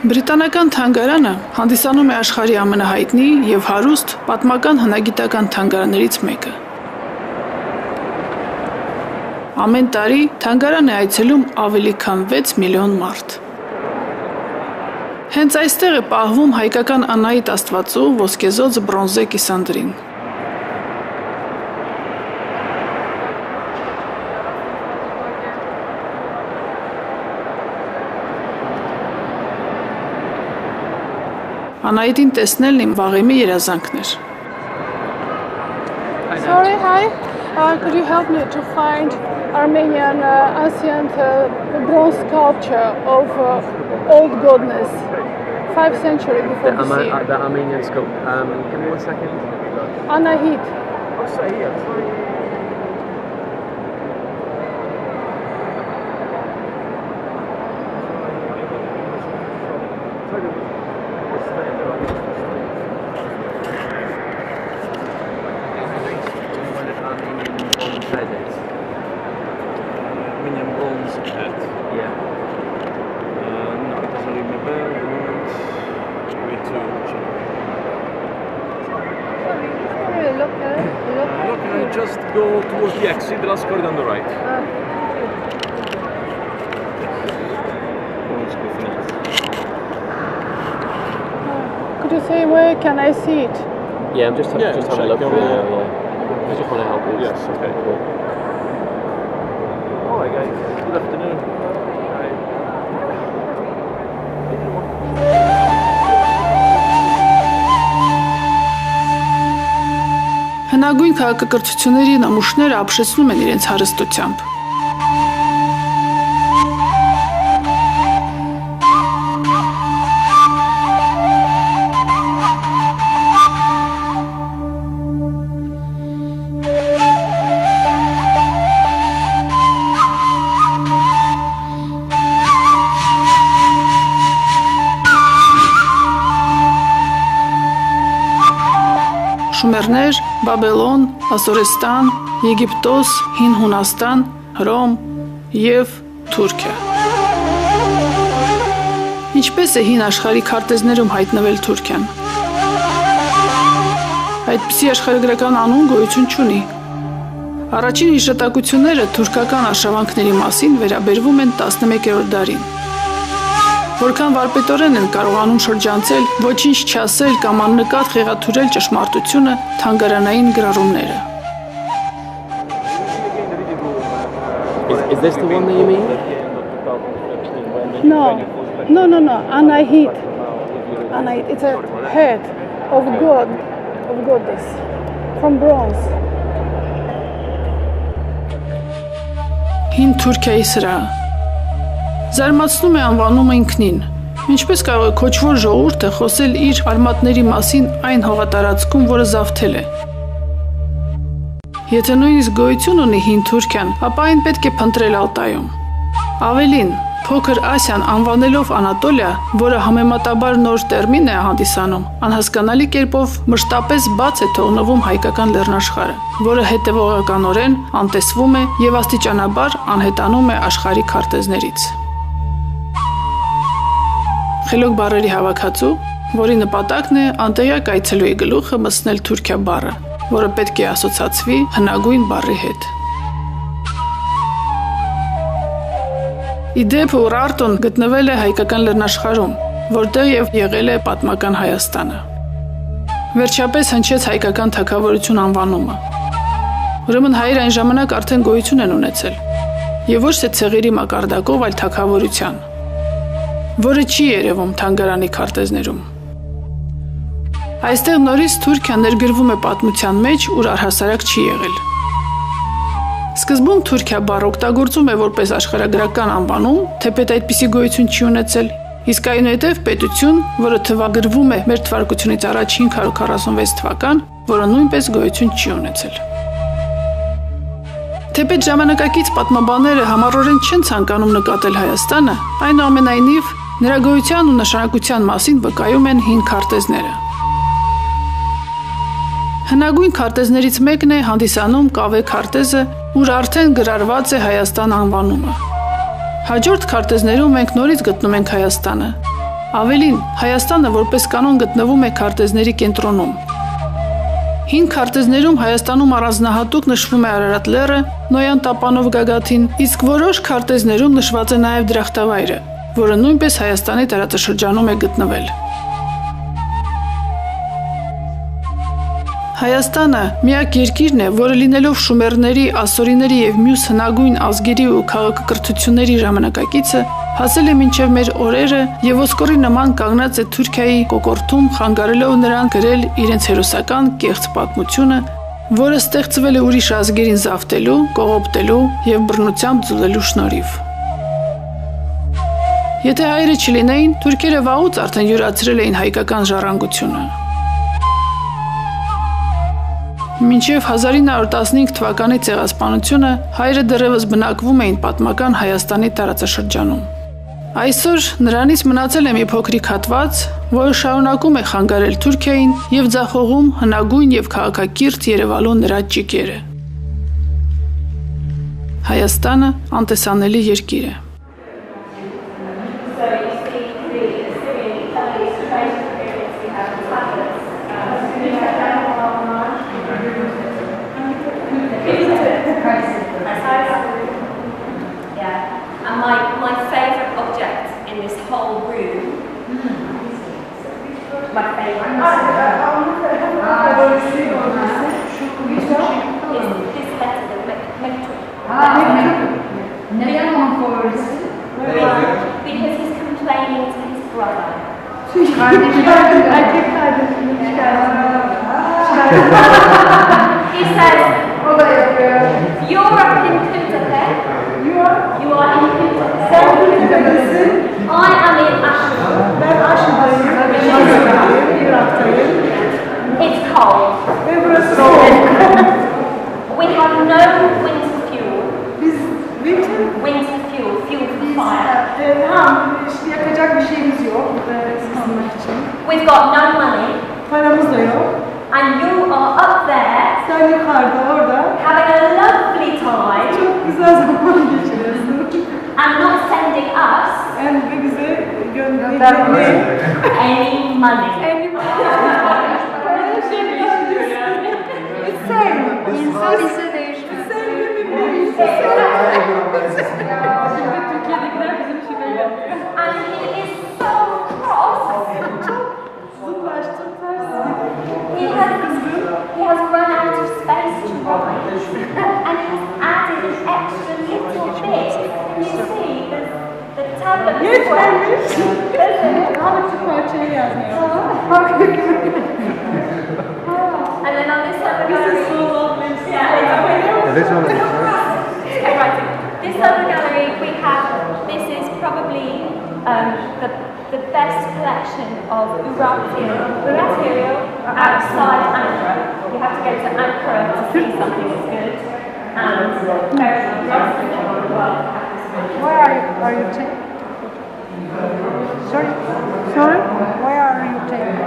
Բրիտանական թանգարանը հանդիսանում է աշխարհի ամենահայտնի և հարուստ պատմական հնագիտական թանգարաններից մեկը։ Ամեն տարի թանգարան է այցելում ավելի քան 6 միլիոն մարդ։ Հենց այստեղ է պահվում հայկական Անահիտ Աստվածու ոսկեզօծ բրոնզե կիսանդրին։ Անահիտին տեսնելն իմ վաղեմի երազանքն էր։ Sorry, hi. Could you help me to find Armenian ancient bronze sculpture of old goddess, 5th century before BC? The Armenian sculpture. Give me 1 second. Anahit. Armenian bronze head. Yeah. No, it doesn't ring a bell. The moment we to check. Look, just go towards the exit. The last corridor on the right. Could you say where can I see it? Yeah, I'm just having a look check for over you. there. Yeah. I just want to help you. Yes, okay. Hi guys. Good afternoon. Հնագույն քաղաքակրթությունների նմուշները ապշեցնում են իրենց հարստությամբ։ Շումերներ, Բաբելոն, Ասորեստան, Եգիպտոս, Հին Հունաստան, Հռոմ և Թուրքիա։ Ինչպես է հին աշխարհի քարտեզներում հայտնվել Թուրքիան։ Այդպիսի աշխարհագրական անուն գոյություն չունի։ Առաջին հիշատակությունները թուրքական արշավանքների մասին վերաբերվում են 11-րդ դարին։ Որքան վարպետորեն են կարողանում շրջանցել, ոչինչ չասել կամ աննկատ խեղաթյուրել ճշմարտությունը թանգարանային գրառումները։ Is this the one that you mean? No. Anahit. Anahit. It's a head of goddess from bronze. Հին Թուրքիայի սրահը։ Զարմացնում է անվանումը ինքնին։ Ինչպես կարող է քոչվոր ժողովուրդը խոսել իր արմատների մասին այն հողատարածքում, որը զավթել է։ Եթե նույնիսկ գոյություն ունի հին Թուրքիան, ապա այն պետք է փնտրել Ալտայում։ Ավելին, Փոքր Ասիան անվանելով Անատոլիա, որը համեմատաբար նոր տերմին է հանդիսանում, անհասկանալի կերպով մշտապես բաց է թողնվում հայկական լեռնաշխարհը, որը հետևողականորեն անտեսվում է եւ աստիճանաբար անհետանում է աշխարհի քարտեզներից։ Խելոք բառերի հավաքածու, որի նպատակն է անտեղյակ այցելուի գլուխը մտցնել Թուրքիա բառը, որը պետք է ասոցացվի հնագույն բառի հետ։ Իդեպ Ուրարտոն գտնվել է հայկական լեռնաշխարհում, որտեղ եւ եղել է պատմական Հայաստանը։ Վերջապես հնչեց հայկական թագավորություն անվանումը։ Ուրեմն հայեր այն ժամանակ արդեն գոյություն են ունեցել, եւ ոչ թե ցեղերի մակարդակով, այլ թագավորության, որը չի երևում թանգարանի քարտեզներում։ Այստեղ նորից Թուրքիան ներգրվում է պատմության մեջ, ուր առհասարակ չի եղել։ Սկզբում Թուրքիա բառը օգտագործում է որպես աշխարհագրական անվանում, թեպետ այդպիսի գոյություն չի ունեցել, իսկ այնուհետև պետություն, որը թվագրվում է մեր թվարկությունից առաջ 546 թվական, որը նույնպես գոյություն չի ունեցել։ Թեպետ ժամանակակից պատմաբանները համառորեն չեն ցանկանում նկատել Հայաստանը, այնուամենայնիվ նրա գոյության ու նշանակության մասին վկայում են հին քարտեզները։ Հնագույն քարտեզներից մեկն է հանդիսանում Կավե քարտեզը, ուր արդեն գրառված է Հայաստան անվանումը։ Հաջորդ քարտեզներում մենք նորից գտնում ենք Հայաստանը, Ավելին, Հայաստանը որպես կանոն գտնվում է քարտեզների կենտրոնում։ Հին քարտեզներում Հայաստանում առանձնահատուկ նշվում է Արարատ լեռը, Նոյան տապանով գագաթին, իսկ որոշ քարտեզներում նշված է նաև Դրախտավայրը, որը նույնպես Հայաստանի տարածաշրջանում է գտնվել։ Հայաստանը միակ երկիրն է, որը լինելով շումերների, ասորիների եւ մյուս հնագույն ազգերի ու քաղաքակրթությունների ժամանակակիցը, հասել է մինչև մեր օրերը եւ ոսկորի նման կանգնած է Թուրքիայի կոկորտում, խանգարելով նրան գրել իրենց հերոսական կեղծ պատմությունը, որը ստեղծվել է ուրիշ ազգերին զավթելու, կողոպտելու եւ բռնությամբ ձուլելու շնորհիվ։ Եթե հայերը չլինեին, թուրքերը վաղուց արդեն յուրացրել էին հայկական ժառանգությունը։ Մինչև 1915 թվականի ցեղասպանությունը հայերը դեռևս բնակվում էին պատմական Հայաստանի տարածաշրջանում։ Այսօր նրանից մնացել է մի փոքրիկ հատված, որը շարունակում է խանգարել Թուրքիային եւ ձախողում հնագույն եւ քաղաքակիրթ Երևանու նրա ճիկերը։ Հայաստանը անտեսանելի երկիր է։ My favourite object in this whole room, my favourite is this letter, the mektup. Because he's complaining to his brother. He says, you're up in Kundapet. You are in Kundapet. I am in Ashton. It's cold. We have no winter fuel. Winter fuel for fire. We've got no money. And you are up there having a lovely time and not sending us any money. And he is so cross. He has run out of space to write, and he's added an extra little bit. Can you see the tablet? And then on this other gallery, this other gallery we have. This is probably the best collection of material outside Ankara. You have to go to Ankara to see something that's good. And very Where are you taking? Sorry? Where are you taking?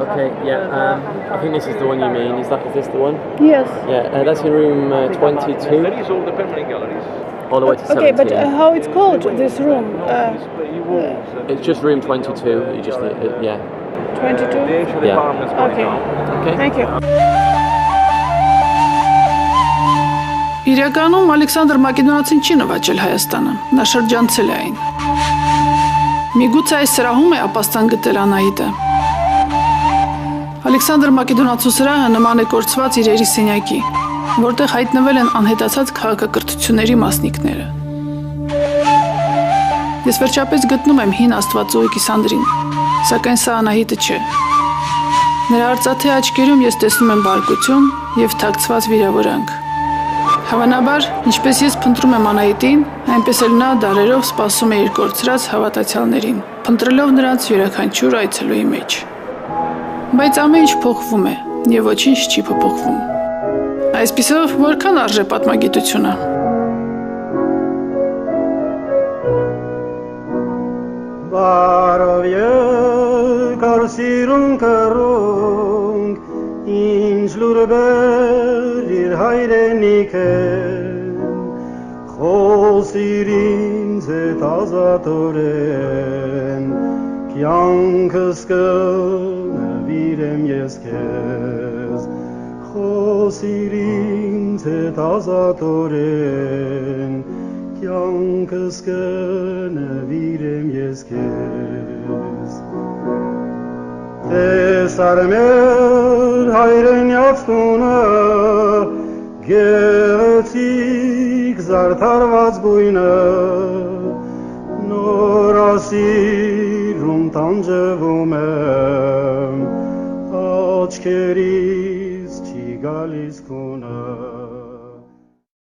Okay, yeah, I think this is the one you mean. Is this the one? Yes. Yeah, that's in room 22. That is all the permanent galleries. All the way to 17. Okay, but how it's called, this room? It's just room 22. You just yeah. 22? The actual Yeah. apartments going Okay. on. Okay. Thank you. Իրականում Ալեքսանդր Մակեդոնացին չի նվաճել Հայաստանը, նա շրջանցել է այն։ Միգուցե այս սրահում է ապաստան գտել Անահիտը։ Ալեքսանդր Մակեդոնացու սրահը նման է կորցված իրերի սենյակի, որտեղ հայտնվել են անհետացած քաղաքակրթությունների մասնիկները։ Ես վերջապես գտնում եմ հին Աստվածուհի Կիսանդրին, սակայն սա Անահիտը չէ։ Նրա արծաթե աչքերում ես տեսնում եմ բարկություն եւ թաքցված վիրավորանք։ Հավանաբար, ինչպես ես փնտրում եմ Անահիտին, այնպես էլ նա դարերով սպասում է իր կորցրած հավատացյալներին, փնտրելով նրանց յուրաքանչյուր այցելուի մեջ։ Բայց ամեն ինչ փոխվում է եւ ոչինչ չի փոփոխվում։ Այսպիսով, որքան արժե պատմագիտությունը։ Բարով եկար սիրուն կռունգ, ինձ լուրբեր իր հայրենիքը, խոսիր ինձ հետ ազատորեն, կյանքս կնվիրեմ ես քեզ, խոսիր ինձ հետ ազատորեն, կյանքս կնվիրեմ ես քեզ։ Տեսար մեր հայրենյաց տունը, գեղեցիկ զարդարված բույնը, նոր ասիրում տանջվում եմ, աչքերից չի գալիս քունը։